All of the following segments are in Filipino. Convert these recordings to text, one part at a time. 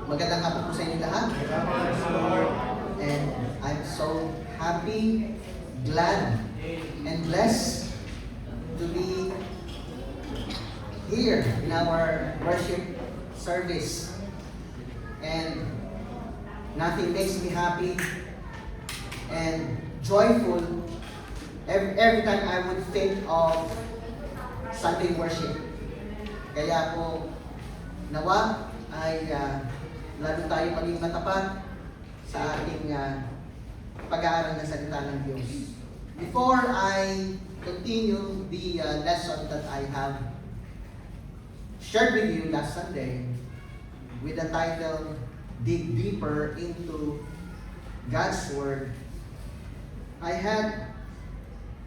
Magandang hapon po sa inyo lahat. And I'm so happy, glad, and blessed to be here in our worship service. And nothing makes me happy and joyful every time I would think of Sunday worship. Kaya po, nawa ay lalo tayo maging matapat sa ating pag-aaral ng salita ng Diyos. Before I continue the lesson that I have shared with you last Sunday with the title, Dig Deeper into God's Word, I had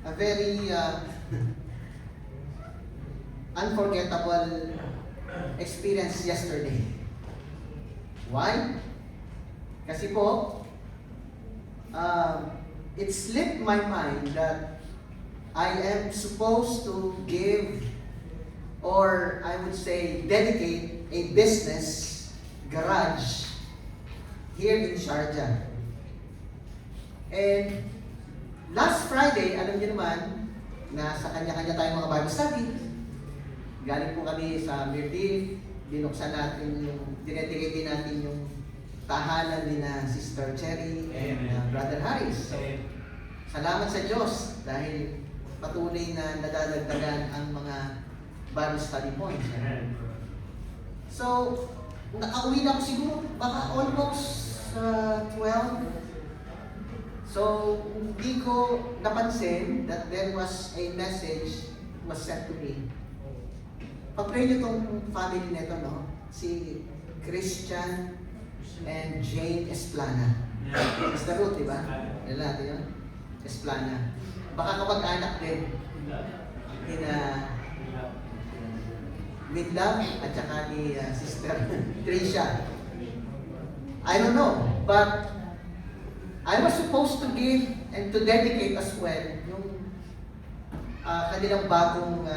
a very unforgettable experience yesterday. Why? Kasi po, it slipped my mind that I am supposed to give, or I would say dedicate, a business garage here in Sharjah. And last Friday, alam niyo naman, nasa kanya-kanya tayong mga Bible study. Galing po kami sa Mirdi, binuksan natin yung, dinedicate din natin yung tahanan ni na Sister Cherry and Brother Harris. So, salamat sa Diyos dahil patuloy na nadadagdagan ang mga Bible study points. So, nakauwi na ako siguro, baka almost 12. So, hindi ko napansin that there was a message was sent to me. Pag-pray niyo itong family nito, no? Si Christian and Jane Esplana. Sister Ruth, di ba? Yan natin yun. Esplana. Baka kapag-anak din. With love at saka ni Sister Tricia. I don't know, but I was supposed to give and to dedicate as well yung kanilang bagong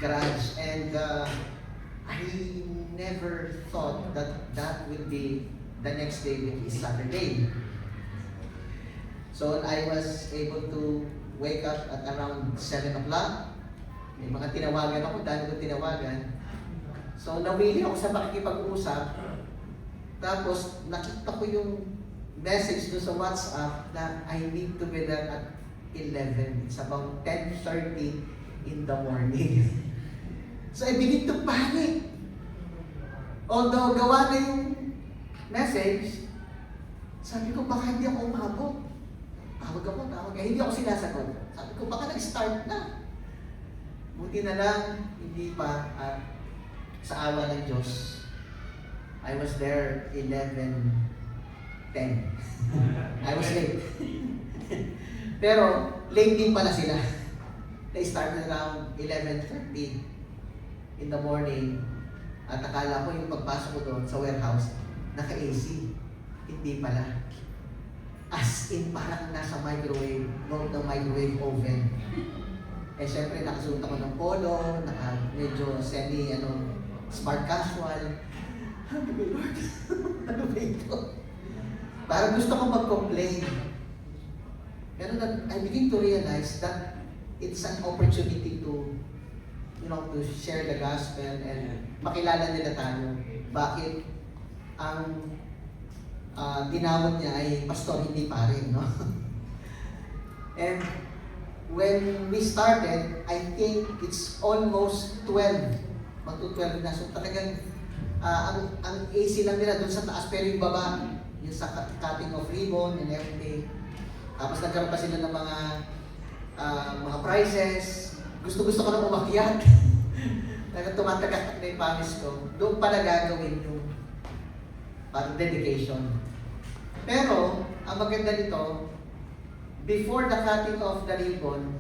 garage, and I never thought that that will be the next day, which is Saturday. So I was able to wake up at around 7 o'clock. May mga tinawagan ako, dahil ko tinawagan. So nawili ako sa makikipag-usap. Tapos nakita ko yung message doon sa WhatsApp na I need to be there at 11. It's about 10:30 in the morning. So I begin to panic. Although gawa na yung message, sabi ko baka hindi ako umabot. Tawag. Hindi ako sinasagot. Sabi ko baka nag-start na. Buti na lang, hindi pa. At sa awa ng Diyos, I was there 11:10. I was late. Pero late din pala sila. They started around 11:30 in the morning. At akala ko yung pagpasok ko doon sa warehouse, naka-AC. Hindi pala. As in, parang nasa microwave, loob ng microwave oven. Eh syempre, nakasuot ako ng polo, medyo smart casual. Sabi ko, Lord, ano ba ito? Parang gusto ko mag-complain. Pero I begin to realize that it's an opportunity to to share the gospel and makilala nila tayo. Bakit ang tinawag niya ay pastor, hindi pare, no? And when we started, I think it's almost 12. Magto-12 na. So talagang ang AC lang nila doon sa taas, pero yung baba, yung sa cutting of ribbon and everything. Tapos nagkaroon pa sila ng mga prizes. Gusto ko nang umakyat. Talagang tumatagak na yung panis ko. Doon pala gagawin yung parang dedication. Pero, ang maganda nito, before the cutting of the ribbon,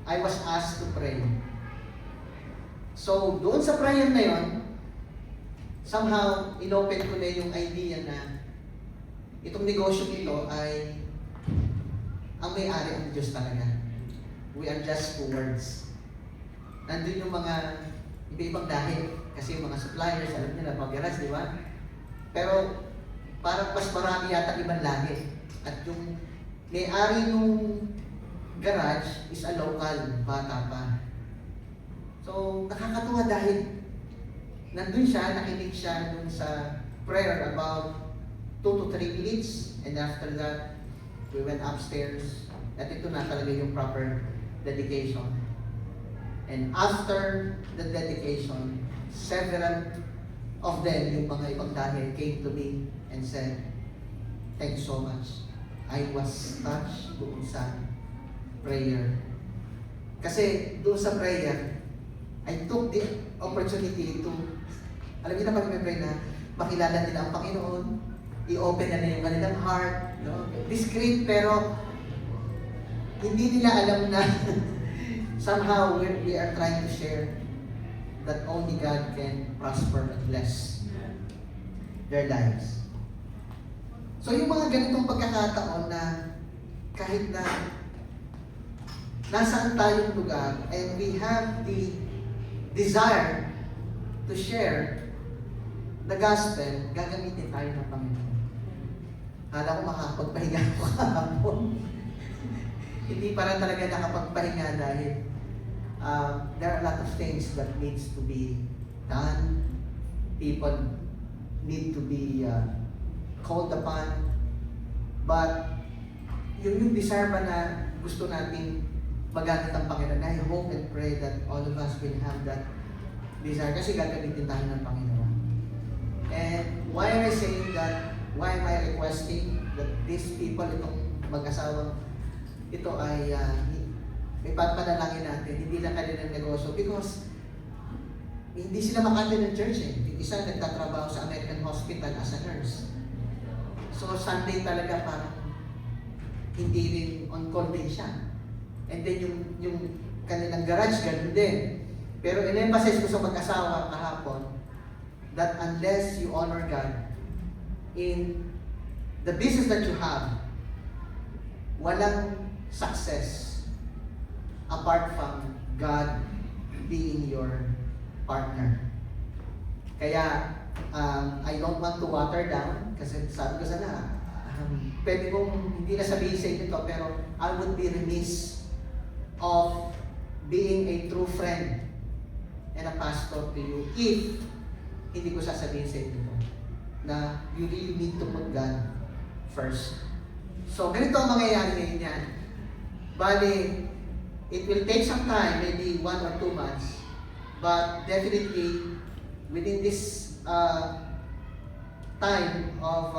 I was asked to pray. So, doon sa prayer na yon, somehow, inopen ko na yung idea na itong negosyo nito ay ang may-ari ang Diyos talaga. We are just stewards. Nandun yung mga iba-ibang lahi. Kasi yung mga suppliers, alam niyo na, pag-garage, di ba? Pero parang mas marami yata ibang lahi. At yung may-ari nung garage is a local, bata pa. So, nakakatuwa dahil nandun siya, nakinig siya dun sa prayer about 2 to 3 minutes. And after that, we went upstairs. At ito na talaga yung proper dedication. And after the dedication, several of them, yung mga ibang dahil, came to me and said, "Thank you so much. I was touched doon sa prayer." Kasi doon sa prayer, I took the opportunity to, alam niyo na pag may pray na, makilala nila ang Panginoon, i-open na nila yung kanilang heart, no? Discreet, pero hindi nila alam na somehow we are trying to share that only God can prosper and bless their lives. So yung mga ganitong pagkakataon na kahit na nasaan tayong lugar and we have the desire to share the gospel, gagamitin tayo ng Panginoon. Kala ko makakapagpahinga ako kahapon. Hindi para talaga nakapagpahinga dahil there are a lot of things that needs to be done. People need to be called upon. But yung desire ba na gusto natin magamit ang Panginoon, I hope and pray that all of us will have that desire kasi gagamitin tayo ng Panginoon. And why am I saying that? Why am I requesting that these people, itong mag-asawang ito ay may pagpanalangin natin, hindi lang kanilang negosyo because hindi sila makatid ng church eh. Yung isa nagtatrabaho sa American Hospital as a nurse. So Sunday talaga parang hindi rin on call din siya. And then yung kanilang garage ganun din. Pero in-emphasize ko sa mag-asawa kahapon that unless you honor God in the business that you have, walang success apart from God being your partner. Kaya I don't want to water down kasi sabi ko sana pwede kong hindi na sabihin sa inyo to, pero I would be remiss of being a true friend and a pastor to you if hindi ko sasabihin sa inyo to, na you really need to put God first. So ganito ang mangyayari ngayon yan. Bali, it will take some time, maybe 1 or 2 months, but definitely within this time of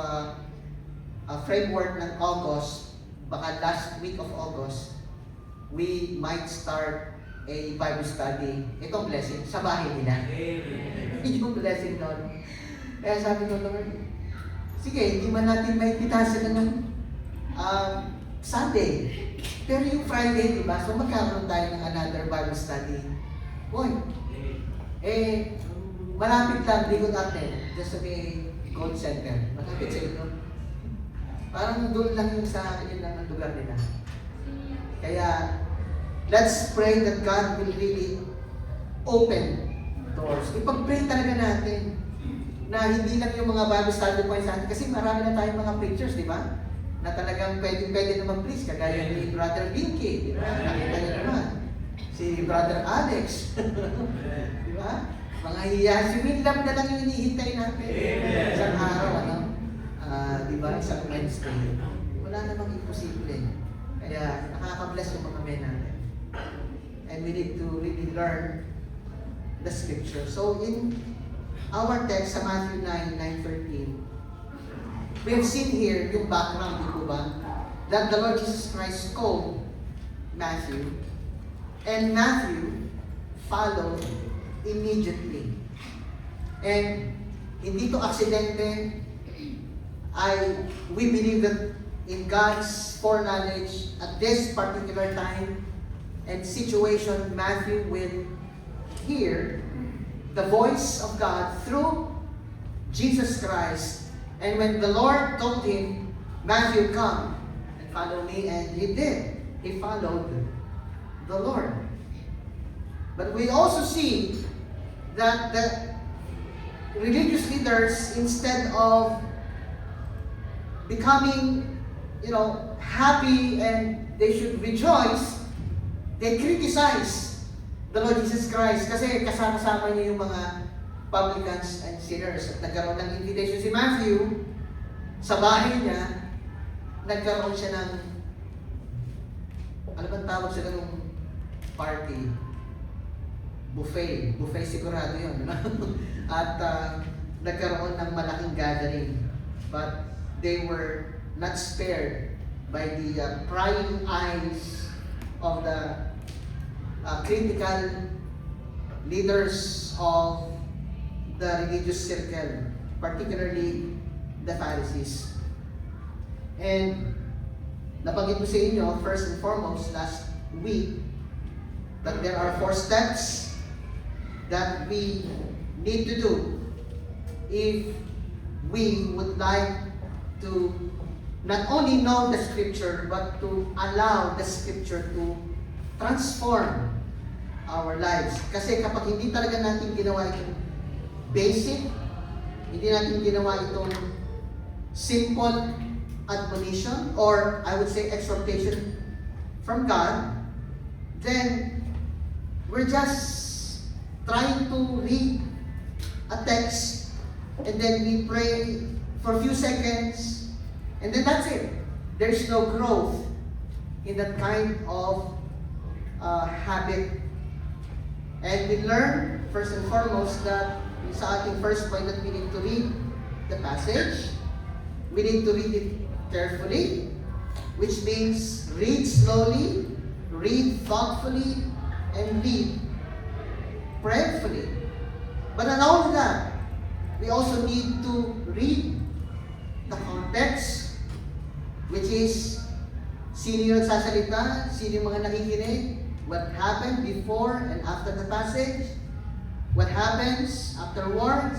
framework ng August, baka last week of August, we might start a Bible study. Itong blessing sa bahay nila. Yung blessing doon. Kaya sabi ko, Lord, sige, hindi man natin maipitasin ng Sunday. Pero yung Friday, di ba? So magkakaroon tayo ng another Bible study. Boy, malapit lang, likod natin. Just sa may Gold Center. Malapit sa ito. Parang doon lang yung sa yun lang ang lugar nila. Kaya, let's pray that God will really open doors. Ipag-pray talaga natin na hindi lang yung mga Bible study points natin. Kasi marami na tayong mga preachers, di ba? Na talagang pwede naman please, kagaya ni Brother Vinky, di ba? Nakita niyo naman. Si Brother Alex. Di ba? Mga hiya, si William na lang yung hinihintay natin. Isang araw, ano? Di ba? Isang Wednesday. Wala namang imposible. Kaya nakaka-bless yung mga men natin. And we need to really learn the scripture. So in our text sa Matthew 9:13, we have seen here yung background, di po ba? That the Lord Jesus Christ called Matthew, and Matthew followed immediately. And hindi to aksidente. We believe that in God's foreknowledge at this particular time and situation, Matthew will hear the voice of God through Jesus Christ. And when the Lord told him, Matthew, come and follow me, and he did. He followed the Lord. But we also see that the religious leaders, instead of becoming, happy and they should rejoice, they criticize the Lord Jesus Christ kasi kasama-sama niya yung mga publicans and sinners. At nagkaroon ng invitation si Matthew sa bahay niya, nagkaroon siya ng, ano bang tawag sa ganung party? Buffet. Buffet sigurado yun. At nagkaroon ng malaking gathering. But they were not spared by the prying eyes of the critical leaders of the religious circle, particularly the Pharisees. And nabanggit ko sa inyo, first and foremost, last week, that there are 4 steps that we need to do if we would like to not only know the Scripture, but to allow the Scripture to transform our lives. Kasi kapag hindi talaga natin ginawa itong basic, hindi natin ginawa itong simple admonition, or I would say exhortation from God, then we're just trying to read a text and then we pray for a few seconds and then that's it. There's no growth in that kind of habit. And we learn, first and foremost, that sa ating first point that we need to read the passage. We need to read it carefully, which means read slowly, read thoughtfully, and read prayerfully. But not only that, we also need to read the context, which is sino yung nagsasalita, sino yung mga nakikinig, what happened before and after the passage, what happens afterward,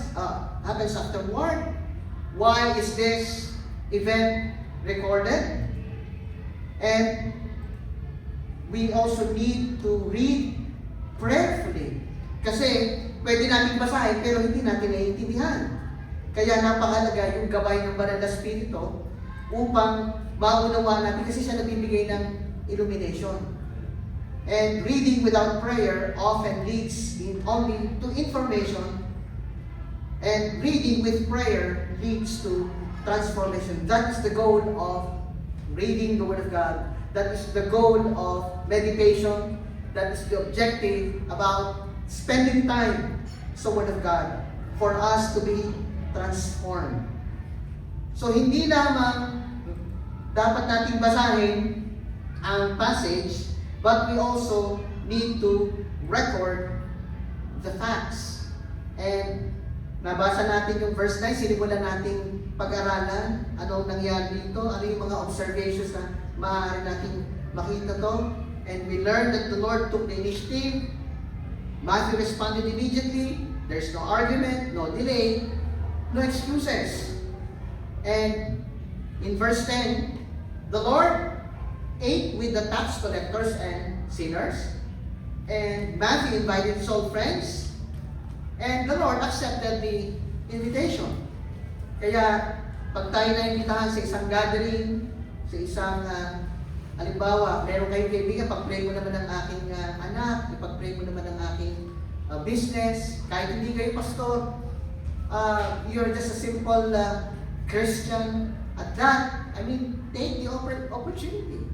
why is this event recorded, and we also need to read prayerfully. Kasi pwede natin basahin pero hindi natin naiintindihan. Kaya napakahalaga yung gabay ng Banal na Espiritu upang maunawaan natin kasi siya nagbibigay ng illumination. And reading without prayer often leads only to information, and reading with prayer leads to transformation. That is the goal of reading the Word of God. That is the goal of meditation. That is the objective about spending time sa Word of God for us to be transformed. So hindi lamang dapat nating basahin ang passage, but we also need to record the facts. And nabasa natin yung verse 9, sinimulan nating pag-aralan anong nangyari dito, ano yung mga observations na maaari nating makita to. And we learned that the Lord took the initiative. Matthew responded immediately. There's no argument, no delay, no excuses. And in verse 10, the Lord ate with the tax collectors and sinners. And Matthew invited his old friends. And the Lord accepted the invitation. Kaya pag tayo na-imbitahan sa isang gathering, sa isang halimbawa, meron kayong kaibigan, pag-pray mo naman ang aking anak, ipag-pray mo naman ang aking business, kahit hindi kayo pastor, you're just a simple Christian at that, take the opportunity.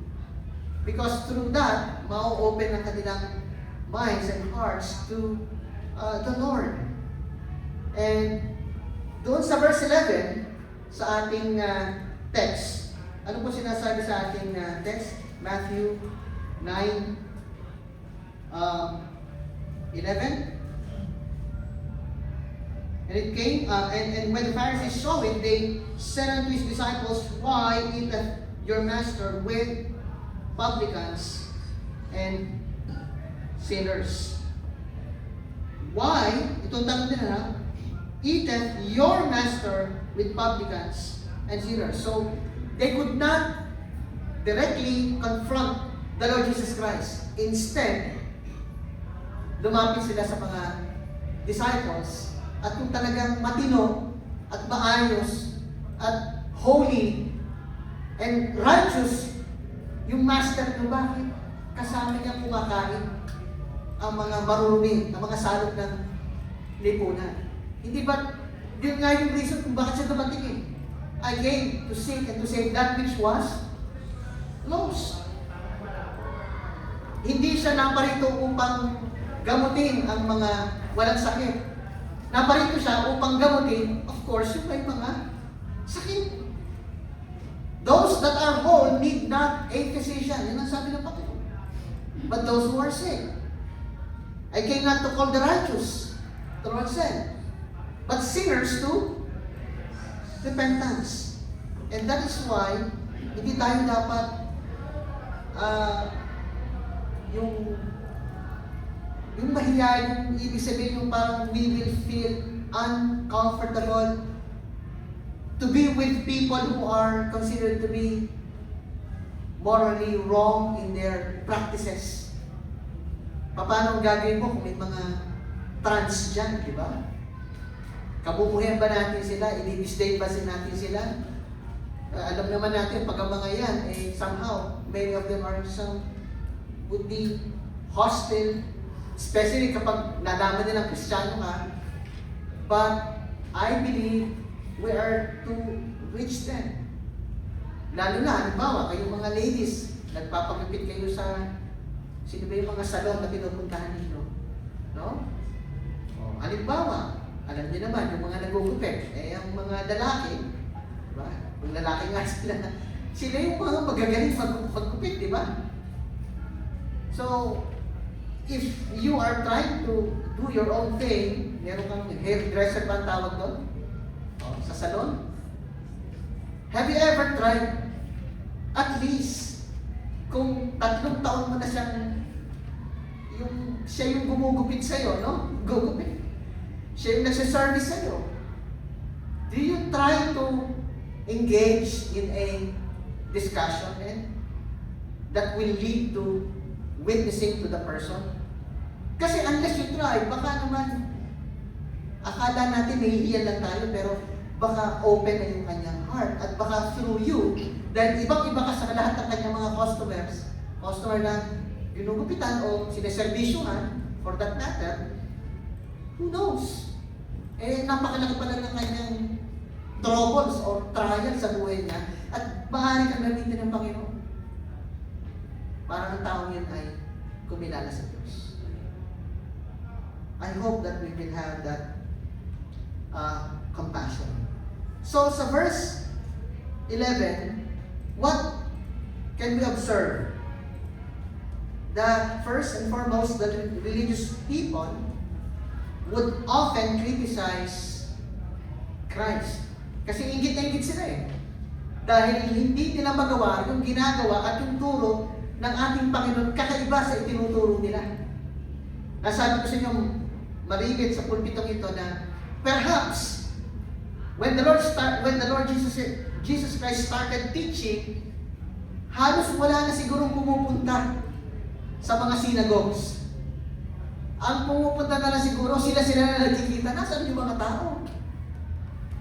Because through that, ma-open ang kanilang minds and hearts to the Lord. And doon sa verse 11, sa ating text, ano po sinasabi sa ating text? Matthew 9, 11. And it came, and when the Pharisees saw it, they said unto his disciples, Why eateth your master with publicans and sinners? Why, itong tanong nila, eateth your master with publicans and sinners? So, they could not directly confront the Lord Jesus Christ. Instead, lumapit sila sa mga disciples at kung talagang matino at maayos at holy and righteous yung master nyo, bakit kasama niya kumakain ang mga marumi, ang mga salot ng lipunan? Hindi ba, yun nga yung reason kung bakit siya dumating eh. I came to seek and to save that which was lost. Hindi siya naparito upang gamutin ang mga walang sakit. Naparito siya upang gamutin, of course, yung may mga sakit. Those that are whole need not a physician. Yan ang sabi ng Panginoon. But those who are sick. I came not to call the righteous, the Lord said, but sinners to repentance. And that is why hindi tayo dapat yung mahiyain, yung ibig sabihin yung parang we will feel uncomfortable to be with people who are considered to be morally wrong in their practices. Paano ang gagawin mo kung may mga trans dyan, di ba? Kabubuhayan ba natin sila? I-disdain ba natin sila? Alam naman natin, pag ang mga yan, somehow, many of them are would be hostile, especially kapag nalaman nilang Kristiyano ka. But I believe we are to reach them. Lalo na, halimbawa, kayong mga ladies, nagpapagupit kayo sa, sino ba yung mga salon na pinupuntahan ninyo? No? O, halimbawa, alam niyo naman, yung mga nagugupit, ang mga lalaki, diba? Kung lalaki nga sila yung mga magagaling maggupit, di ba? So, if you are trying to do your own thing, meron kang hairdresser ba ang tawag doon? Sa salon? Have you ever tried, at least, kung 3 taon mo na siya yung gumugupit sa'yo, no? Gugupit. Siya yung nagsiservice sa'yo. Do you try to engage in a discussion that will lead to witnessing to the person? Kasi unless you try, baka naman akala natin nahihiyan lang tayo, pero baka open na yung kanyang heart at baka through you, dahil ibang-iba ka sa lahat ng kanyang mga customer na ginugupitan o sineservisyuhan, for that matter, who knows? Napakalaki pala ng kanyang troubles or trials sa buhay niya at maaari kang gamitin ng Panginoon. Para ang taong yun ay kumilala sa Diyos. I hope that we will have that compassion. So sa verse 11, what can we observe? That first and foremost, the religious people would often criticize Christ. Kasi inggit na inggit sila eh. Dahil hindi nila magawa yung ginagawa at yung turo ng ating Panginoon kakaiba sa itinuturo nila. Nasabi ko sa inyo, marigit sa pulpitong ito na perhaps when the Lord Jesus Christ started teaching, halos wala na sigurong pumupunta sa mga synagogues. Ang pumupunta na lang siguro, sila na nagkikita. Nasaan yung mga tao?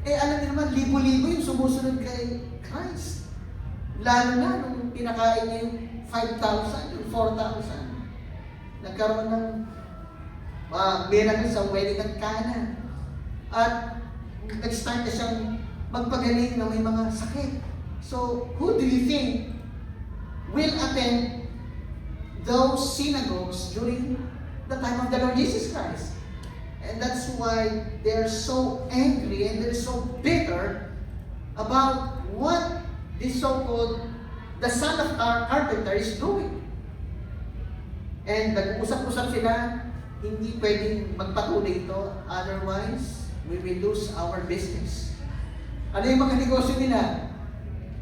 Alam niyo naman, libo-libo yung sumusunod kay Christ. Lalo na nung pinakain niya yung 5,000, yung 4,000. Nagkaroon ng miracle sa wedding ng Cana. At nag-start na siyang magpagaling na may mga sakit. So, who do you think will attend those synagogues during the time of the Lord Jesus Christ? And that's why they're so angry and they're so bitter about what this so-called the son of our carpenter is doing. And nag-usap-usap sila, hindi pwedeng magpatuloy ito, otherwise we will lose our business. Ano yung mga negosyo nila?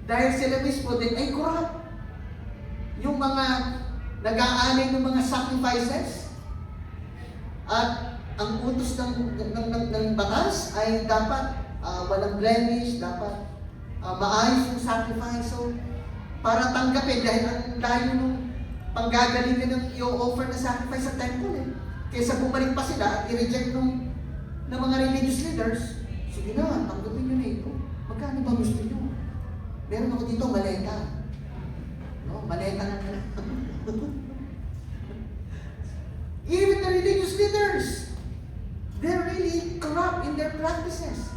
Dahil sila mismo din ay corrupt. Yung mga nag-aanay ng mga sacrifices at ang utos ng batas ay dapat walang blemish, dapat maayos yung sacrifice. So, para tanggapin, dahil ang layo nung panggagalingan ng i-offer na sacrifice sa temple kaysa bumalik pa sila at i-reject nung ng mga religious leaders, sige na, tanggapin nyo na ito. Magkano ba gusto nyo? Meron ako dito, maleta. No? Maleta na na. Even the religious leaders, they're really corrupt in their practices.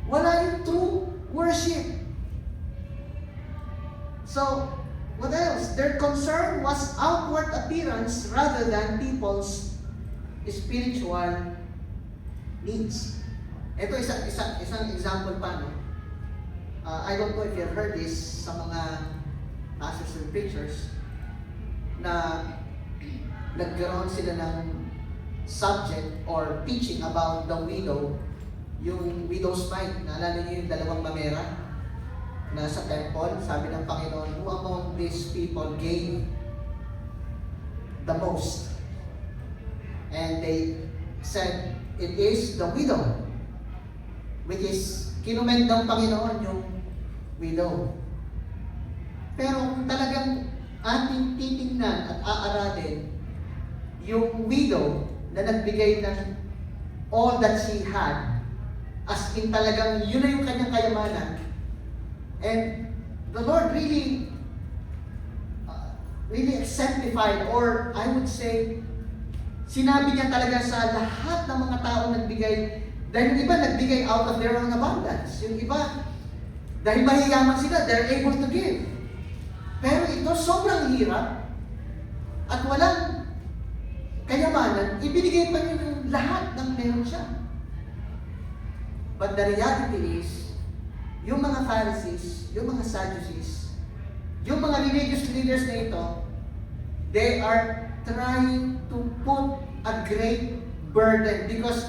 Wala yung true worship. So, what else? Their concern was outward appearance rather than people's spiritual needs. Ito isang example pa, no? I don't know if you've heard this sa mga pastors and preachers na nagkaroon sila ng subject or teaching about the widow, yung widow's mite. Naalala niyo yung dalawang mamera na sa temple? Sabi ng Panginoon, who among these people gave the most? And they said, it is the widow, which is, kinumend ng Panginoon yung widow. Pero kung talagang ating titingnan at aaralin yung widow na nagbigay ng all that she had, as in talagang yun na yung kanyang kayamanan, and the Lord really exemplified, or I would say, sinabi niya talaga sa lahat ng mga tao nagbigay, dahil yung iba nagbigay out of their own abundance. Yung iba, dahil mahiyaman sila, they're able to give. Pero ito, sobrang hirap at walang kayamanan, ibinigay pa niya yung lahat ng meron siya. But the reality is, yung mga Pharisees, yung mga Sadducees, yung mga religious leaders na ito, they are trying to put a great burden because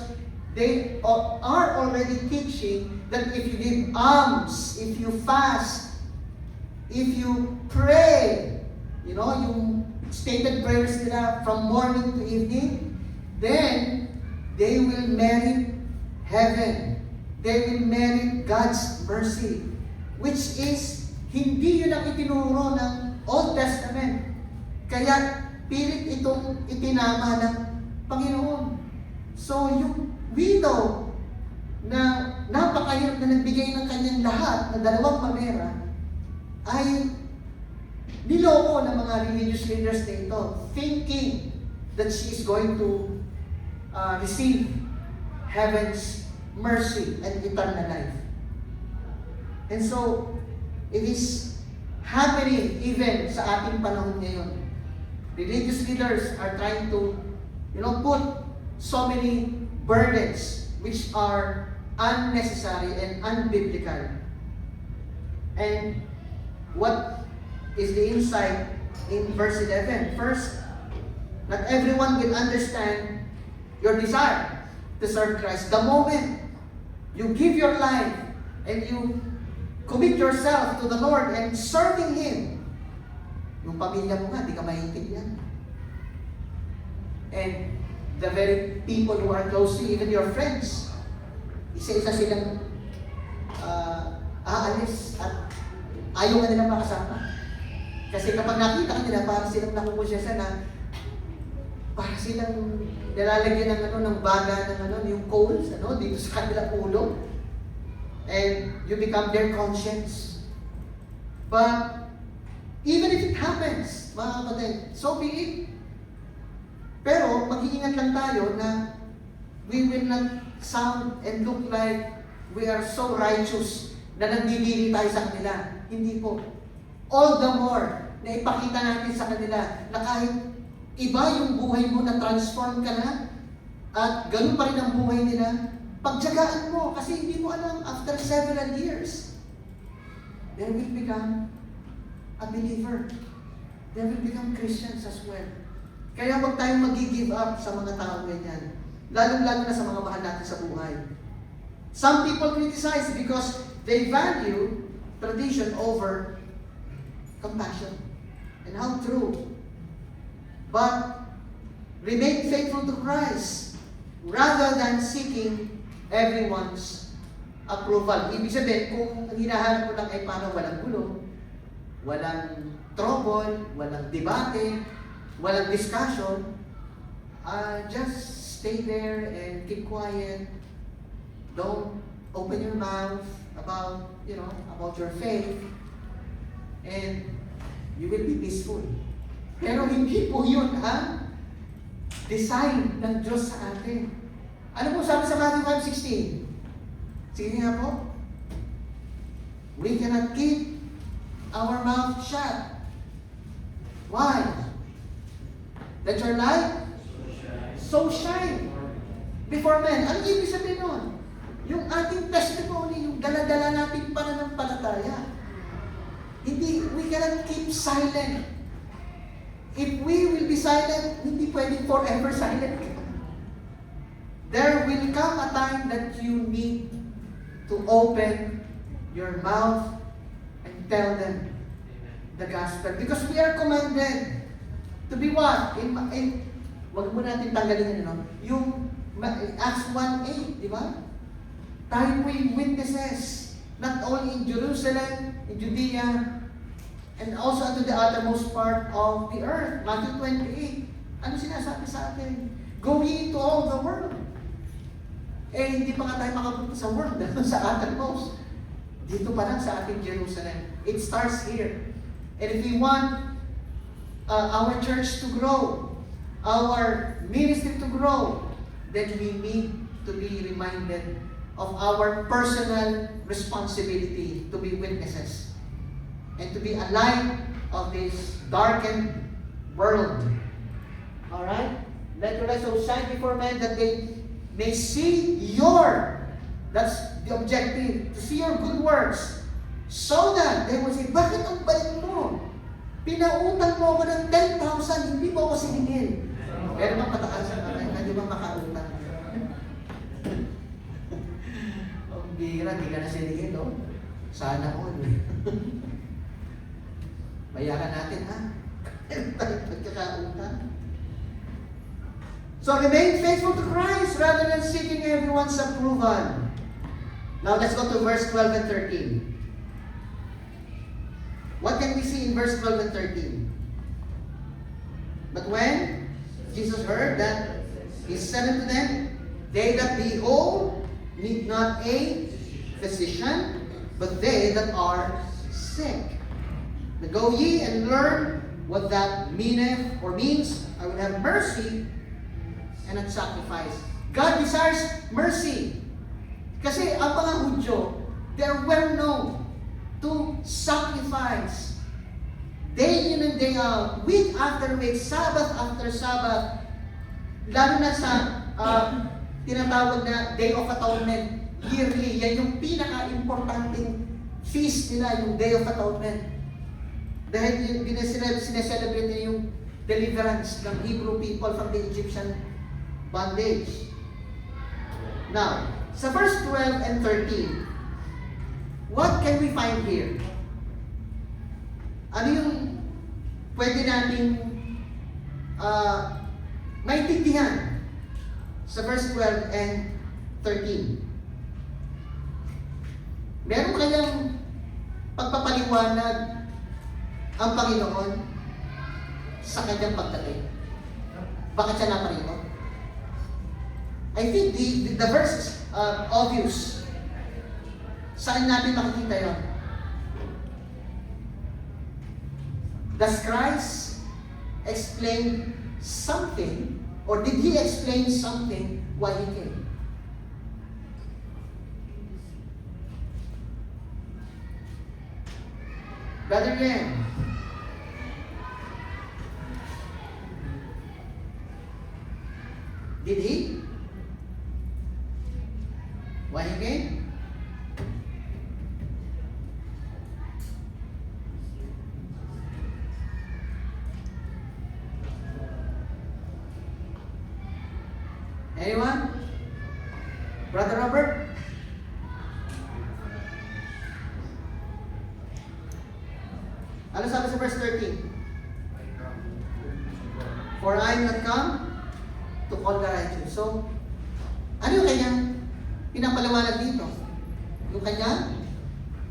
they are already teaching that if you give alms, if you fast, if you pray, you know, yung stated prayers nila from morning to evening, then they will merit heaven. They will merit God's mercy, which is hindi yun ang itinuro ng Old Testament. Kaya pilit itong itinama ng Panginoon. So yung widow na napakahirap na nagbigay ng kanyang lahat na dalawang mamera ay niloko ng mga religious leaders na ito, thinking that she is going to receive heaven's mercy and eternal life. And so, it is happening even sa ating panahon ngayon. Religious leaders are trying to, put so many burdens which are unnecessary and unbiblical. And what is the insight in verse 11? First, not everyone will understand your desire to serve Christ. The moment you give your life and you commit yourself to the Lord and serving Him, yung pamilya mo nga, di ka maintindihan. And the very people who are close to you, even your friends, isa-isa silang aalis at ayaw nga nilang makasama. Kasi kapag nakita ka nila, parang silang nakukusyasa na parang silang nilalagyan ng baga ng yung coals, dito sa kanilang ulo. And you become their conscience. But even if it happens, mga kapatid, so be it. Pero mag-iingat lang tayo na we will not sound and look like we are so righteous na nandidiri tayo sa kanila. Hindi po. All the more na ipakita natin sa kanila na kahit iba yung buhay mo, na transform ka na, at ganun pa rin ang buhay nila, pagtyagaan mo, kasi hindi mo alam, after several years, they will become a believer. They will become Christians as well. Kaya huwag tayong mag-give up sa mga tao ganyan. Lalong-lalo na sa mga mahal natin sa buhay. Some people criticize because they value tradition over compassion. And how true. But remain faithful to Christ rather than seeking everyone's approval. Ibig sabihin, kung ang hinahanap mo lang ay paano walang gulo, walang trouble, walang debate, walang discussion, just stay there and keep quiet. Don't open your mouth about, about your faith. And you will be peaceful. Pero hindi po yun ang design ng Diyos sa atin. Ano po sabi sa Matthew 5:16? Sige nga po. We cannot keep our mouth shut. Why? Let your light so shine before men. Ano ibig sabihin nun? Yung ating testimony, yung dala-dala nating pananampalataya. Hindi, we cannot keep silent. If we will be silent, hindi pwedeng forever silent. There will come a time that you need to open your mouth and tell them the gospel. Because we are commanded to be what? Wag mo natin tanggalin yung Acts 1:8, di ba? Tayo po'y witnesses, not only in Jerusalem, in Judea, and also unto the uttermost part of the earth. Matthew 28. Ano sinasabi sa atin? Go ye into all the world. Hindi pa nga tayo makapunta sa world, sa uttermost. Dito pa lang sa ating Jerusalem. It starts here. And if we want our church to grow, our ministry to grow, then we need to be reminded of our personal responsibility to be witnesses and to be a light of this darkened world. Alright? Let your light so shine before men that they may see that's the objective, to see your good works, so that they will say, bakit ang bait mo? Pinautang mo ako ng 10,000, hindi mo ako siningil. Pero mapataas na naman, hindi ba makautang? Ang bira, hindi ka na siningil, no? Sana all. Bayaran natin, ha? Pagkakautang. So remain faithful to Christ rather than seeking everyone's approval. Now let's go to verse 12 and 13. What can we see in verse 12 and 13? But when Jesus heard that, he said unto them, they that be whole need not a physician, but they that are sick. But go ye and learn what that meaneth or means. I will have mercy and not sacrifice. God desires mercy. Kasi ang mga Hudyo, they are well known to sacrifice day in and day out, week after week, Sabbath after Sabbath, lalo na sa tinatawag na Day of Atonement, yearly. Yan yung pinaka-importanting feast nila, yung Day of Atonement. Dahil sineselebrate nila yung deliverance ng Hebrew people from the Egyptian bondage. Now, sa verse 12 and 13, what can we find here? Ano yung pwede nating maintindihan sa verse 12 and 13? Meron kayang pagpapaliwanag ang Panginoon sa kanyang pagdating? Bakit siya naparito? I think the verse is obvious. Saan natin makikita yun? Does Christ explain something, or did He explain something why He came? Brother Yen, did He? Why He came? Anyone? Brother Robert? Ano sabi sa verse 13? For I am not come to call the righteous. So, ano yung kanyang pinapaliwanag dito? Yung kanyang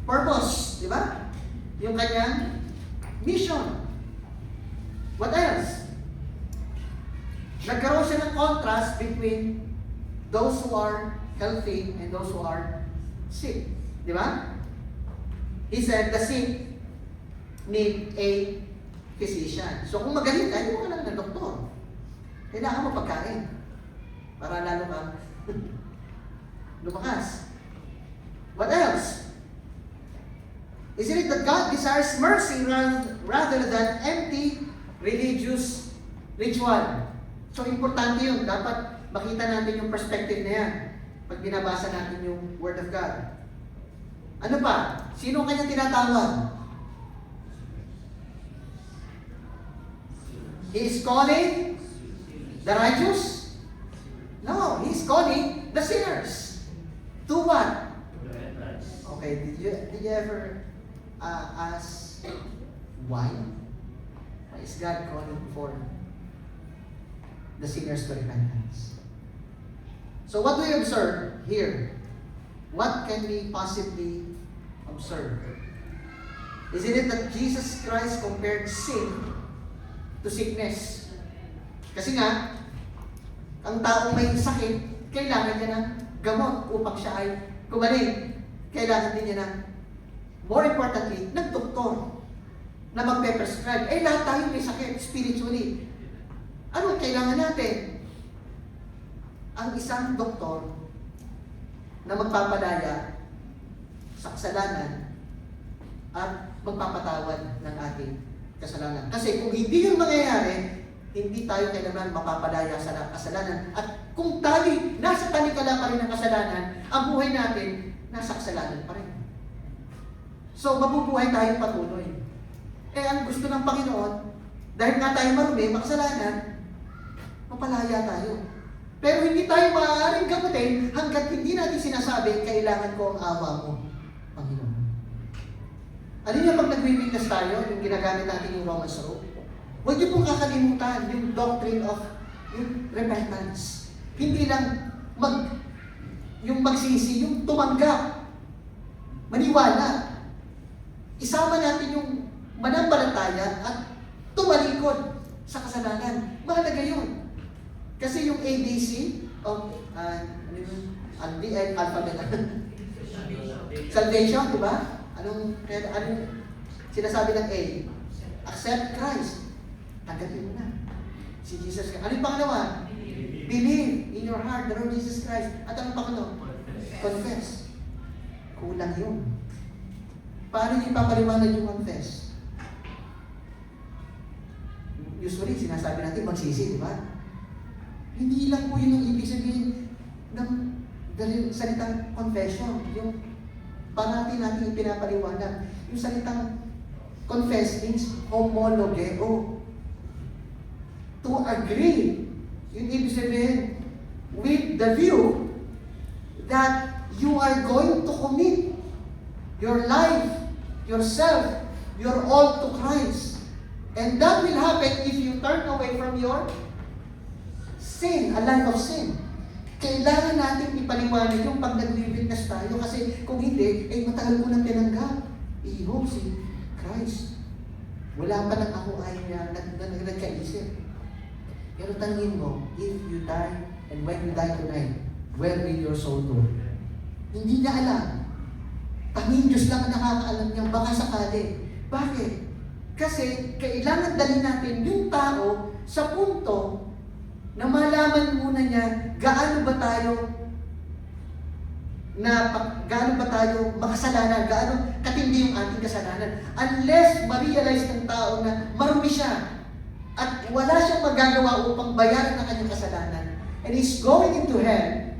purpose, di ba? Yung kanyang mission. What else? nagkaroon siya ng contrast between those who are healthy and those who are sick. Di ba? He said, the sick need a physician. So kung magaling ka, hindi mo ka lang ng doktor. Kailangan mo pagkain para lalo ka lumakas. What else? Isn't it that God desires mercy rather than empty religious ritual? So importante yun. Dapat makita natin yung perspective na yan pag binabasa natin yung Word of God. Ano pa? Sino kanya tinatawag? He is calling the righteous? No, He is calling the sinners. To what? Okay, did you ever ask why? Why is God calling for the sinners to repentance? So what do we observe here? What can we possibly observe? Isn't it that Jesus Christ compared sin to sickness? Kasi nga, ang taong may sakit, kailangan niya ng gamot upang siya ay gumaling. Kailangan din niya ng, more importantly, ng doktor na magpe-prescribe. Eh, lahat tayo may sakit spiritually. Ano ang kailangan natin? Ang isang doktor na magpapadaya sa kasalanan at magpapatawad ng ating kasalanan. Kasi kung hindi yun mangyayari, hindi tayo kailangan mapapadaya sa kasalanan. At kung nasa talikala pa rin ng kasalanan, ang buhay natin, nasa kasalanan pa rin. So, mabubuhay tayo patuloy. Eh, ang gusto ng Panginoon, dahil nga tayo marumi, makasalanan, mapalaya tayo. Pero hindi tayo maaaring gamutin hanggat hindi natin sinasabi, kailangan ko ang awa mo, Panginoon. Alin niyo pag nagwibignas tayo, yung ginagamit natin yung Romans Road? Huwag niyo pong kakalimutan yung doctrine of yung repentance. Hindi lang yung magsisi, yung tumanggap, maniwala. Isama natin yung manampalataya at tumalikod sa kasalanan. Mahalaga yun. Kasi yung ABC of alphabet salvation, di ba? Anong sinasabi ng A? Accept Christ. Tanggapin mo na. Si Jesus Christ. Ano yung pangalawa? Believe in your heart the Lord Jesus Christ. At anong pangalawa? Confess. Kulang yun. Paano yung ipapaliwanag yung confess? Usually, sinasabi natin magsisi, di ba? Hindi lang po yun ang ibig sabihin ng salitang confession. Yung parati natin ipinapaliwanag. Yung salitang confess means homologeo. To agree. Yung ibig sabihin, with the view that you are going to commit your life, yourself, your all to Christ. And that will happen if you turn away from your sin, a life of sin. Kailangan natin ipaliwanag yung pag nag-witness tayo kasi kung hindi, ay matagal ko nang tinanggap. Iho si Christ. Wala pa nang ako ay niya nagkaisip. Pero tangin mo, if you die, and when you die tonight, where will your soul go? Hindi niya alam. Tanging Diyos lang ang nakakaalam niya, baka sakali. Bakit? Kasi kailangan dalhin natin yung tao sa punto na malaman muna niya gaano ba tayo makasalanan, gaano katindi yung ating kasalanan. Unless ma-realize ng tao na marumi siya at wala siyang magagawa upang bayaran ang kanyang kasalanan and he's going into hell,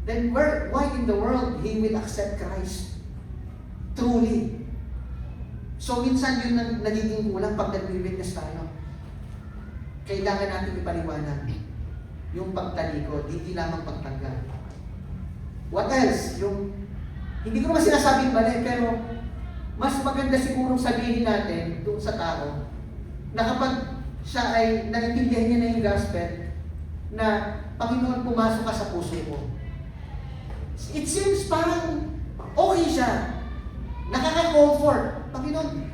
then why in the world he will accept Christ? Truly. So minsan yun ang nagiging kulang pag nag-witness tayo. Kailangan natin ipaliwanag yung pagtalikod, hindi lamang pagtanggap. What else? Hindi ko naman sinasabing mali, pero mas maganda sigurong sabihin natin doon sa tao na kapag siya ay naintindihan niya na yung gospel, na Panginoon, pumasok ka sa puso mo. It seems parang okay siya. Nakaka-comfort. Panginoon,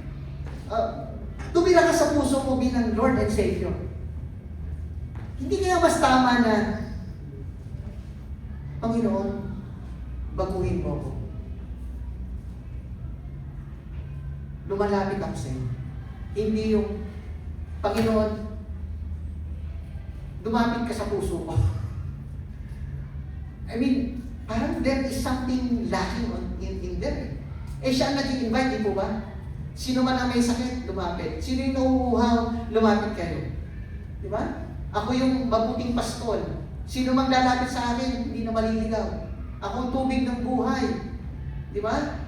tumira ka sa puso mo bilang Lord and Savior. Hindi kaya mas tama na, Panginoon, baguhin mo ako. Lumalapit ako sa iyo. Hindi yung, Panginoon, lumapit ka sa puso ko. I mean, parang there is something lacking in there. Eh siya ang nag-i-invite, di po ba? Sino man ang may sakit, lumapit. Sino yung nauuhaw, lumapit kayo. Di ba? Ako yung mabuting pastol. Sino mang lalapit sa akin, hindi na maliligaw. Ako ang tubig ng buhay. Di ba?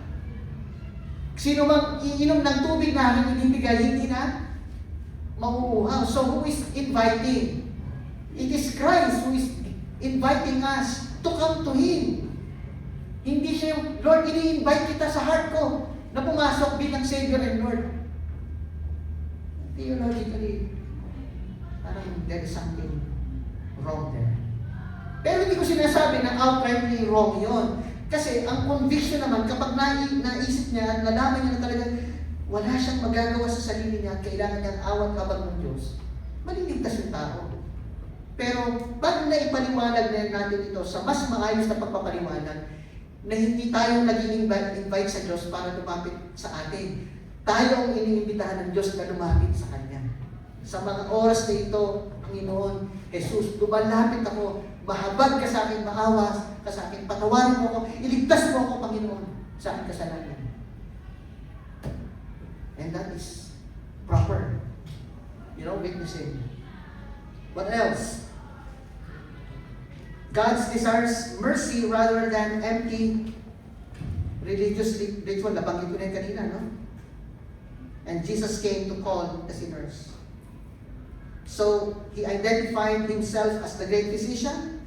Sino mang iinom ng tubig na aking inibigay, hindi na mauuhaw. So who is inviting? It is Christ who is inviting us to come to Him. Hindi siya yung, Lord, ini-invite kita sa heart ko na pumasok bilang Savior and Lord. Theologically, parang there is something wrong there. Pero hindi ko sinasabi na outrightly wrong yon. Kasi ang conviction naman, kapag naisip niya at nalaman niya na talaga wala siyang magagawa sa sarili niya at kailangan niya ang awat kabag ng Diyos, maliligtas yung tao. Pero pag naipaliwanag na natin ito sa mas maayos na pagpapaliwanag, na hindi tayo nag-invite sa Diyos para lumapit sa atin. Tayo ang iniimbitahan ng Diyos na lumapit sa Kanya. Sa mga oras na ito, Panginoon, Jesus, lumalapit ako, mahabag ka sa akin, maawas ka sa akin, patawarin mo ako, iligtas mo ako, Panginoon, sa aking kasalanan. And that is proper. Witnessing. What else? God's desires mercy rather than empty religious ritual. Nabanggit ko na yun kanina, no? And Jesus came to call the sinners. So, He identified Himself as the great physician.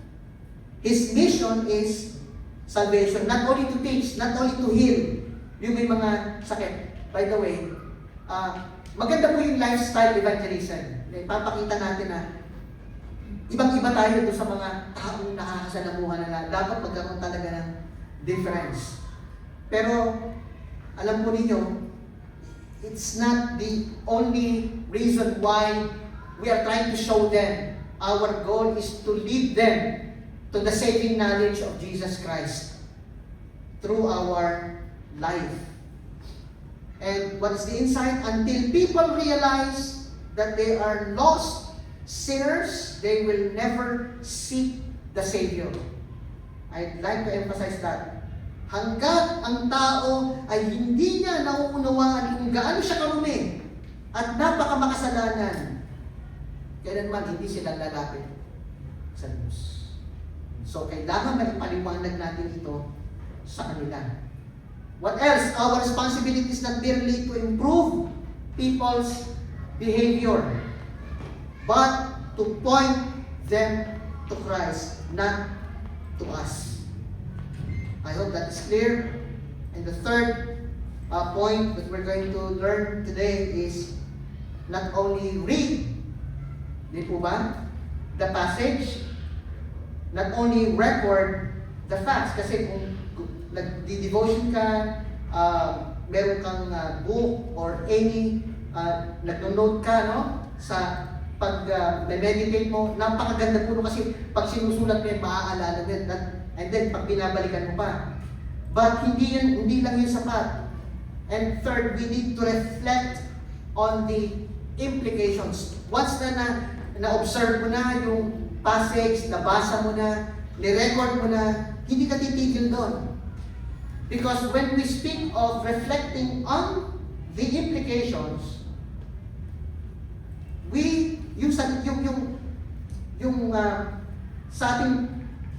His mission is salvation. Not only to teach, not only to heal yung may mga sakit. By the way, maganda po yung lifestyle evangelism. Papakita natin na ibang-iba tayo doon sa mga taong nakakasalamuhan na dapat magkaroon talaga ng difference. Pero, alam po ninyo, it's not the only reason why we are trying to show them. Our goal is to lead them to the saving knowledge of Jesus Christ through our life. And what's the insight? Until people realize that they are lost sinners, they will never seek the Savior. I'd like to emphasize that. Hanggat ang tao ay hindi niya nauunawaan kung gaano siya karumi at napakamakasalanan, kailanman hindi sila lalapit sa Diyos. So, kailangan na ipaliwanag natin ito sa kanila. What else? Our responsibility is not merely to improve people's behavior, but to point them to Christ, not to us. I hope that is clear. And the third point that we're going to learn today is not only read, di po ba, the passage, not only record the facts. Kasi kung nagdi-devotion ka, meron kang book or any, nag-note ka, no? Sa pag-meditate mo, napakaganda po kasi pag sinusulat mo yan, maaalala din. And then, pag binabalikan mo pa. But hindi lang yun sapat. And third, we need to reflect on the implications. Once na-observe mo na yung passage, nabasa mo na, ni-record mo na, hindi ka titigil doon. Because when we speak of reflecting on the implications, sa ating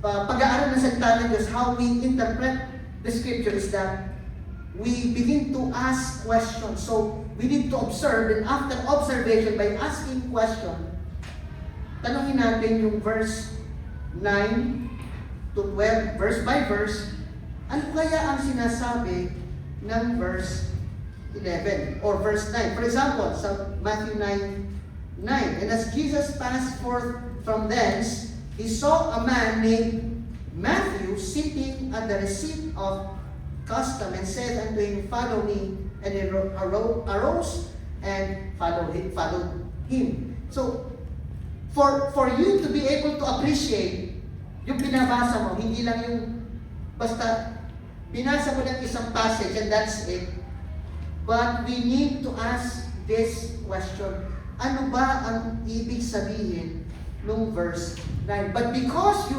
pag-aaral ng salita ng Diyos, how we interpret the scripture is that we begin to ask questions. So, we need to observe, and after observation, by asking question, tanongin natin yung verse 9 to 12, verse by verse, ano kaya ang sinasabi ng verse 11 or verse 9? For example, sa Matthew 9, and as Jesus passed forth from thence, he saw a man named Matthew sitting at the receipt of custom and said unto him, Follow me. And he arose and followed him. So, For you to be able to appreciate yung binabasa mo, hindi lang yung basta binasa mo ng isang passage and that's it. But we need to ask this question. Ano ba ang ibig sabihin nung verse 9? But because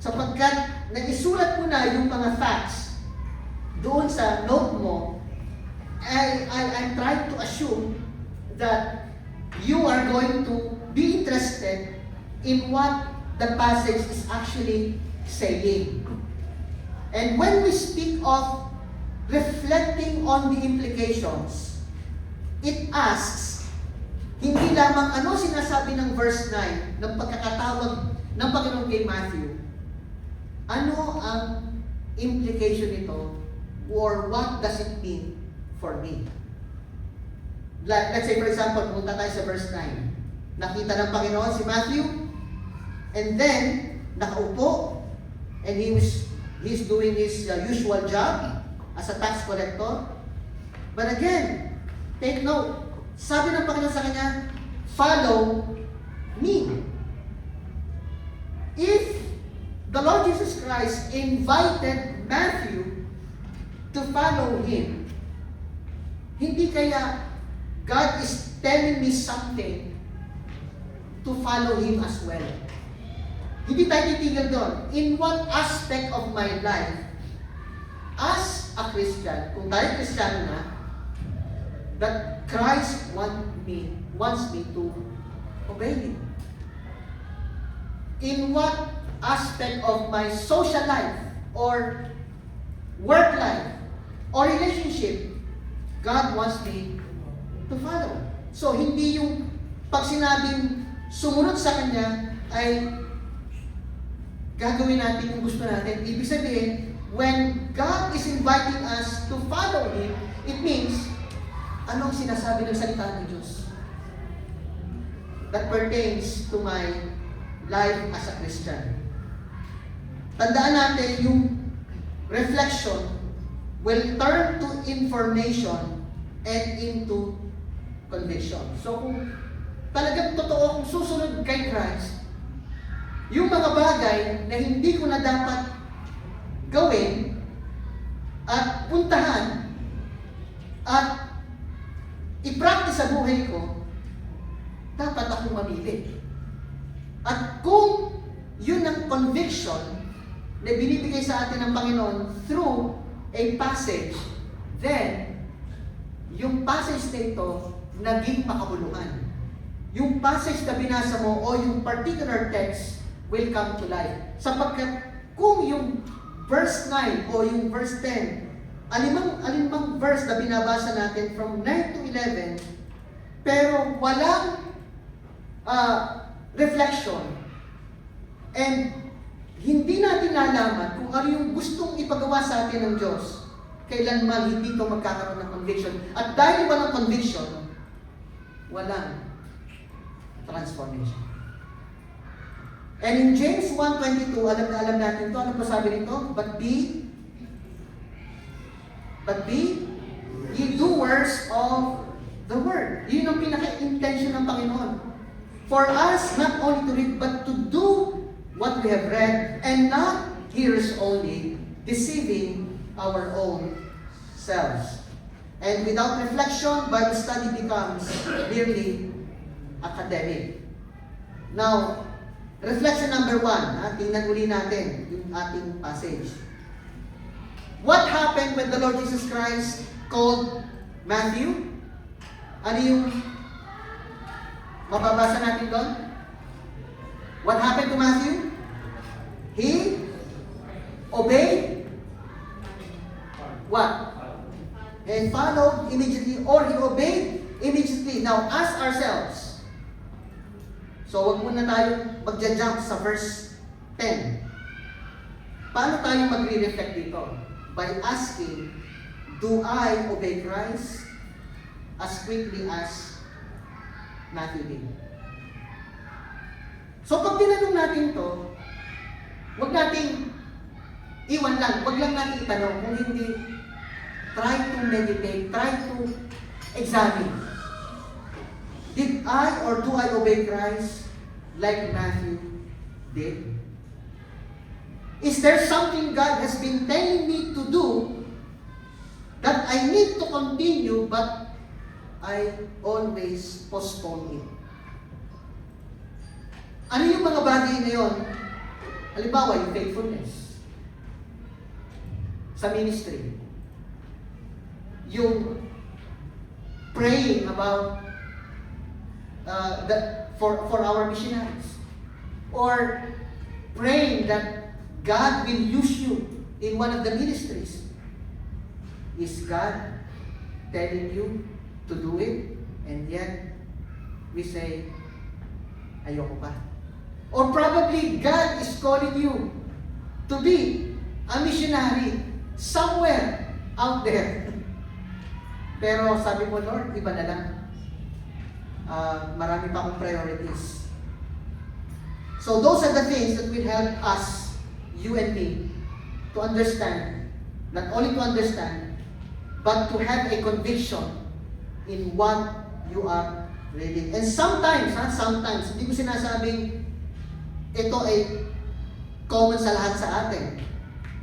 sapagkat naisulat mo na yung mga facts doon sa note mo, I'm trying to assume that you are going to be interested in what the passage is actually saying. And when we speak of reflecting on the implications, it asks, hindi lamang ano sinasabi ng verse 9 ng pagkakatawag ng Panginoon kay Matthew, ano ang implication nito or what does it mean for me? Let's say for example, punta tayo sa verse 9. Nakita ng Panginoon si Matthew and then nakaupo and he's doing his usual job as a tax collector. But again, take note, sabi ng Panginoon sa kanya, follow me. If the Lord Jesus Christ invited Matthew to follow him, hindi kaya God is telling me something to follow him as well. Hindi tayo titigil doon. In what aspect of my life, as a Christian, kung tayo Kristiyano na, that Christ wants me to obey him. In what aspect of my social life, or work life, or relationship, God wants me to follow. So, hindi yung pag sinabing sumunod sa Kanya ay gagawin natin yung gusto natin. Ibig sabihin, when God is inviting us to follow Him, it means, anong sinasabi ng salita ng Diyos that pertains to my life as a Christian. Tandaan natin yung reflection will turn to information and into conviction. So kung talagang totoo kung susunod kay Christ, yung mga bagay na hindi ko na dapat gawin at puntahan at i-practice sa buhay ko, dapat akong mamili. At kung yun ang conviction na binibigay sa atin ng Panginoon through a passage, then yung passage na ito naging makabuluhan. Yung passage na binasa mo o yung particular text will come to life. Sapagkat kung yung verse 9 o yung verse 10, alinmang verse na binabasa natin from 9 to 11, pero walang reflection and hindi natin nalaman kung ano yung gustong ipagawa sa atin ng Diyos, kailanman hindi ito magkakaroon ng conviction. At dahil walang conviction, walang transformation. And in James 1:22, alam natin ito. Ano pa sabi nito? But be ye doers of the word. Yun ang pinaka-intention ng Panginoon. For us, not only to read, but to do what we have read, and not hearers only, deceiving our own selves. And without reflection, Bible study becomes merely academic. Now, reflection number 1, tingnan uli natin yung ating passage. What happened when the Lord Jesus Christ called Matthew? Ano yung mababasa natin doon? What happened to Matthew? He obeyed what? And followed immediately, or he obeyed immediately. Now, ask ourselves. So, wag muna tayong magja-jump sa verse 10. Paano tayo magre-reflect dito? By asking, do I obey Christ as quickly as Matthew did? So, pag tinanong natin to, wag nating iwan lang, wag lang natin itanong, kung hindi, try to meditate, try to Examine. Did I or do I obey Christ like Matthew did? Is there something God has been telling me to do that I need to continue but I always postpone it? Ano yung mga bagay na yun? Halimbawa, yung faithfulness sa ministry. Yung praying about for our missionaries. Or praying that God will use you in one of the ministries. Is God telling you to do it? And yet, we say, ayoko pa. Or probably God is calling you to be a missionary somewhere out there. Pero sabi mo, Lord, iba na lang. Marami pa akong priorities. So those are the things that will help us, you and me, to understand, not only to understand, but to have a conviction in what you are reading. And sometimes, hindi ko sinasabing ito ay common sa lahat sa atin.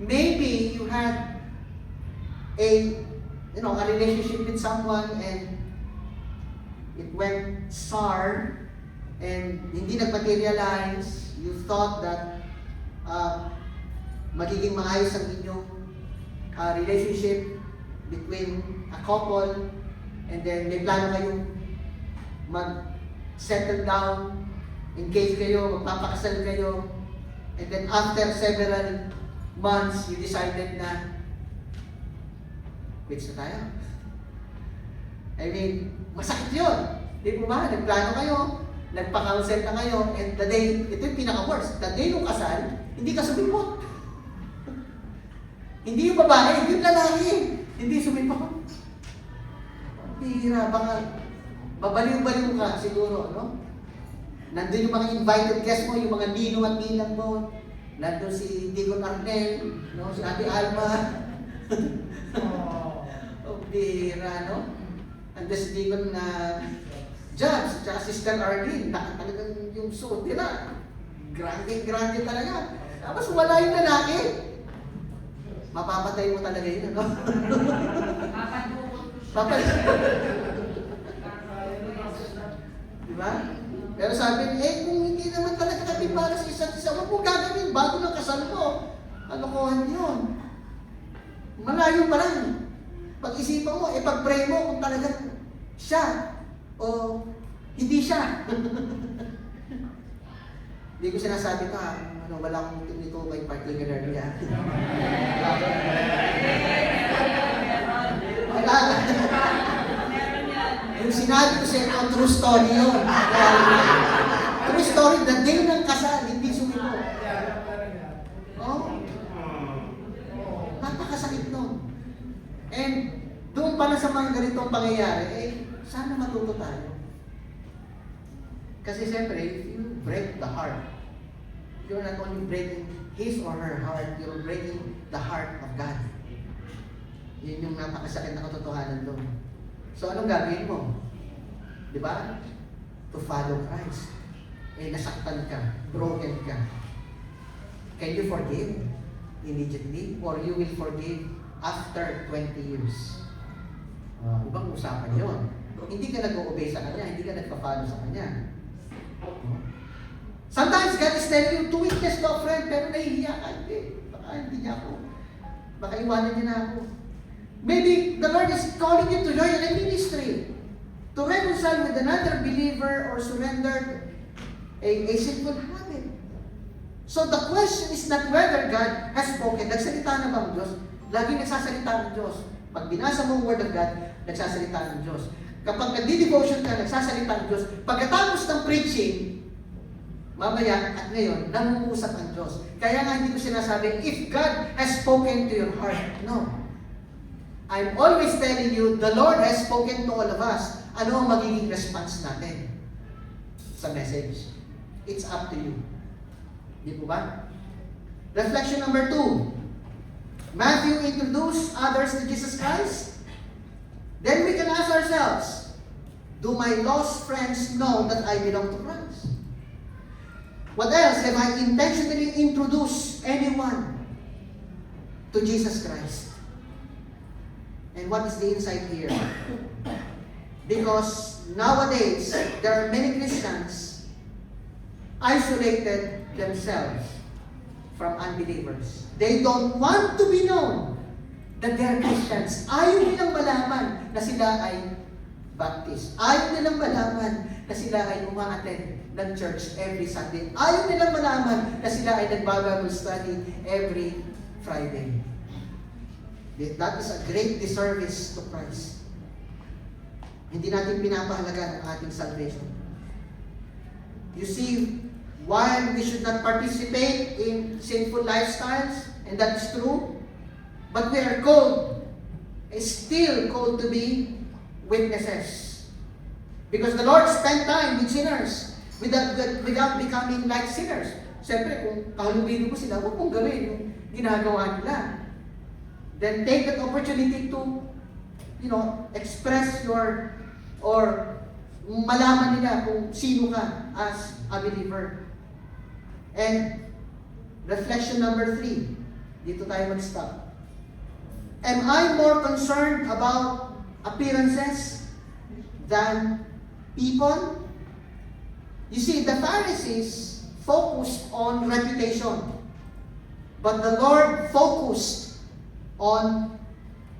Maybe you had a relationship with someone and it went sour and hindi nag-materialize. You thought that magiging maayos ang inyong relationship between a couple, and then may plano kayong mag-settle down, engage kayo, magpapakasal kayo, and then after several months, you decided na quits na tayo. I mean, masakit yun. Di po ba? Nagplano kayo, nagpa-counsel na kayo, and the day, ito yung pinaka-worst, the day ng kasal, hindi ka sumipot. Hindi yung babae, yung lalaki, hindi sumipot. Hihira, baka babaliw-baliw ka siguro, no? Nandun yung mga invited guests mo, yung mga ninong at ninang mo. Nandun si Digon Arnel, no? Si Ate Alma. Bihira, no? Andun si Digon na Judge, at Sister Arlene, talagang yung suot nila. Grande talaga. Tapos wala yung lalaki. Mapapatay mo talaga yun, ano? Diba? Pero sabi niya, kung hindi naman talaga kami para sa isa't isa, huwag mo gagawin bago ng kasal mo. Kalokohan yun. Malayo pa lang. Pag-isipan mo, pag-pray mo kung talagang siya o hindi siya. Hindi ko sinasabi ka, wala akong mutin nito kay particular niya. Wala. Yung sinabi ko sa inyo, true story yun. True story, the day ng kasal, hindi sumiko. Oh? Napakasakit nun. And doon pala sa mga ganitong pangyayari, sana matuto tayo. Kasi siyempre, if you break the heart, you're not only breaking his or her heart, you're breaking the heart of God. Yun yung napakasakit na katotohanan doon. So anong gagawin mo? Di ba? To follow Christ. Nasaktan ka, broken ka. Can you forgive immediately? Or you will forgive after 20 years? Ibang usapan yun. Hindi ka nag-o-obey sa Kanya, hindi ka nagpa-follow sa Kanya. Sometimes God is telling you to witness to a friend, pero nahihiya ka. Baka hindi niya ako. Baka iwanan niya na ako. Maybe the Lord is calling you to join a ministry, to reconcile with another believer or surrender a sinful habit. So the question is not whether God has spoken. Nagsalita na ba ang Diyos? Lagi nagsasalita ng Diyos. Pag binasa mo ang Word of God, nagsasalita ng Diyos. Kapag nagdi-devotion ka, nagsasalita ng Diyos. Pagkatapos ng preaching, mamaya at ngayon, nangungusap ang Diyos. Kaya nga hindi ko sinasabi, if God has spoken to your heart, no. I'm always telling you, the Lord has spoken to all of us. Ano ang magiging response natin sa message? It's up to you. Di po ba? Reflection number 2. Matthew introduced others to Jesus Christ. then we can ask ourselves, do my lost friends know that I belong to Christ? What else? Have I intentionally introduced anyone to Jesus Christ? And what is the insight here? Because nowadays, there are many Christians isolated themselves from unbelievers. They don't want to be known that they are Christians. Ayaw nilang malaman na sila ay Baptist. Ayaw nilang malaman na sila ay uma-attend ng church every Sunday. Ayaw nilang malaman na sila ay nag-Bible study every Friday. That is a great disservice to Christ. Hindi natin pinapahalaga ang ating salvation. You see, while we should not participate in sinful lifestyles, and that is true, but we are still called to be witnesses. Because the Lord spent time with sinners without becoming like sinners. Siyempre, kung kahalubilo mo sila, huwag mong gawin yung ginagawa nila. Then take that opportunity to, express or malaman nila kung sino ka as a believer. And reflection number 3. Dito tayo mag-stop. Am I more concerned about appearances than people? You see, the Pharisees focused on reputation, but the Lord focused on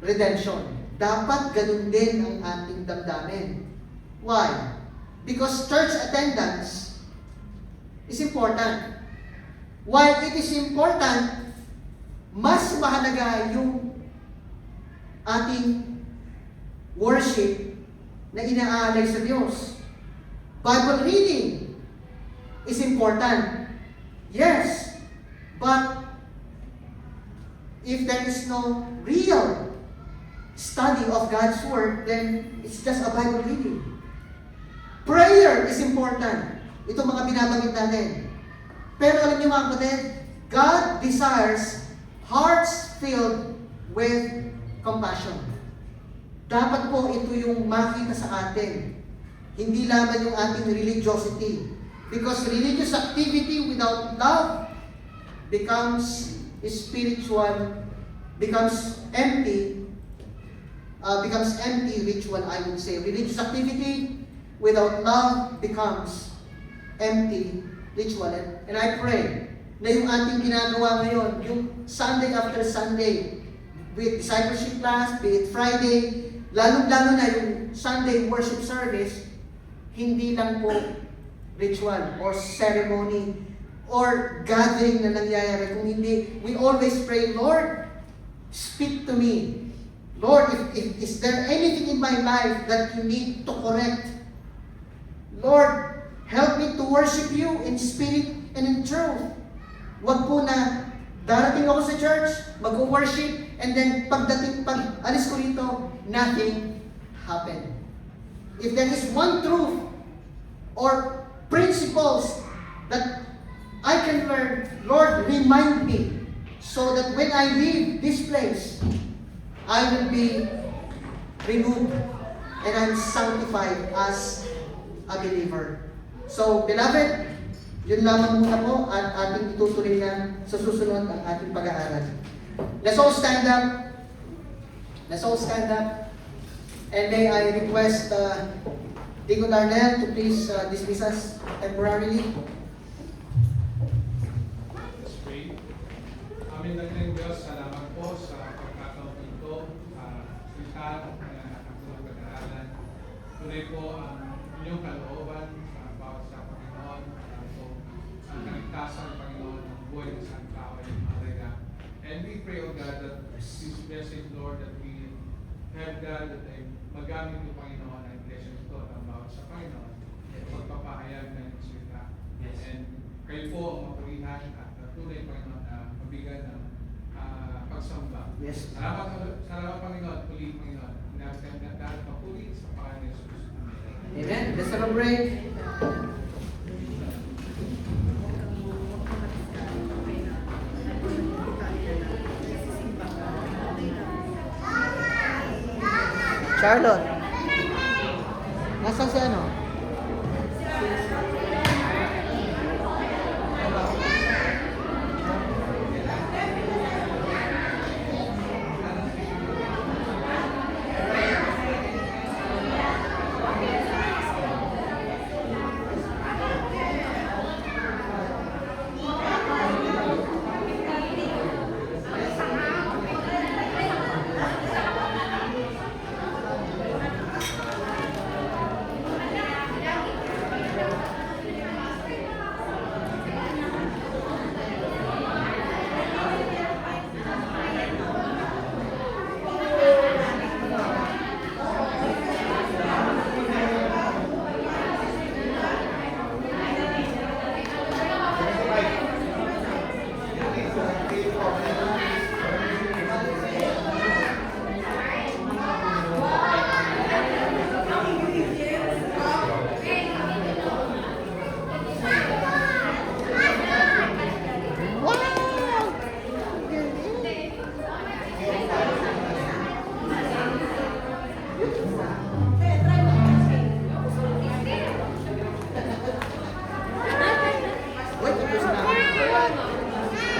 redemption. Dapat ganun din ang ating damdamin. Why? Because church attendance is important. While it is important, mas mahalaga yung ating worship na inaalay sa Diyos. Bible reading is important. Yes, but if there is no real study of God's Word, then it's just a Bible reading. Prayer is important. Ito mga binabanggit natin. Pero alam niyo mga kapatid, God desires hearts filled with compassion. Dapat po ito yung makita sa atin. Hindi lamang yung ating religiosity. Because religious activity without love becomes spiritual, becomes empty ritual, I would say. Religious activity without love becomes empty ritual. And I pray na yung ating ginagawa ngayon, yung Sunday after Sunday, be it discipleship class, be it Friday, lalo-lalo na yung Sunday worship service, hindi lang po ritual or ceremony or gathering na nangyayari. Kung hindi, we always pray, Lord, speak to me. Lord, if is there anything in my life that you need to correct? Lord, help me to worship you in spirit and in truth. Wag po na darating ako sa church, mag-worship, and then pag alis ko rito, nothing happened. If there is one truth or principles that I can learn, Lord, remind me so that when I leave this place, I will be renewed and I'm sanctified as a believer. So, beloved, yun lamang muna po at ating itutuloy na sa susunod ang ating pag-aaral. Let's all stand up. Let's all stand up. And may I request Deacon Darnell to please dismiss us temporarily. Let's pray. Amin na rin Diyos, salamat po sa pagkataon ito, salita na nakatulong pag-aaral. Tuloy po ang inyong kalooban sa bawat sa Panginoon, ang kaligtasan ng Panginoon, ang buhay ng isang tao ay mahalaga. And we pray, O God, that this message, Lord, that we have, God, that ay magamit yung Panginoon ang blessing ito ng bawat sa Panginoon, pagpapahayag ng salita. And kayo po ang mapurihan at tunay, Panginoon, na mabigyan ng pagsamba. Yes. Salamat, Panginoon, puli, Panginoon. Natin na dahil mapuli sa pangalan ni Jesus. Amen. Amen. Let's celebrate. Charlotte. Nasaan si ano? Wait, tapos na.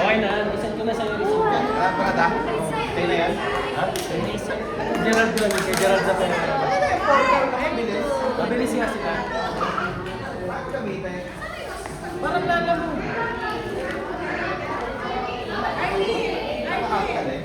Okay na, isang ko na sa'yo isang. Brada? Okay na yan? Ha? Gerald doon, kay Gerald sa tayo. Bilis. Mabilis nga sila. Gamitin. Parang lala mo. Nakakakal eh.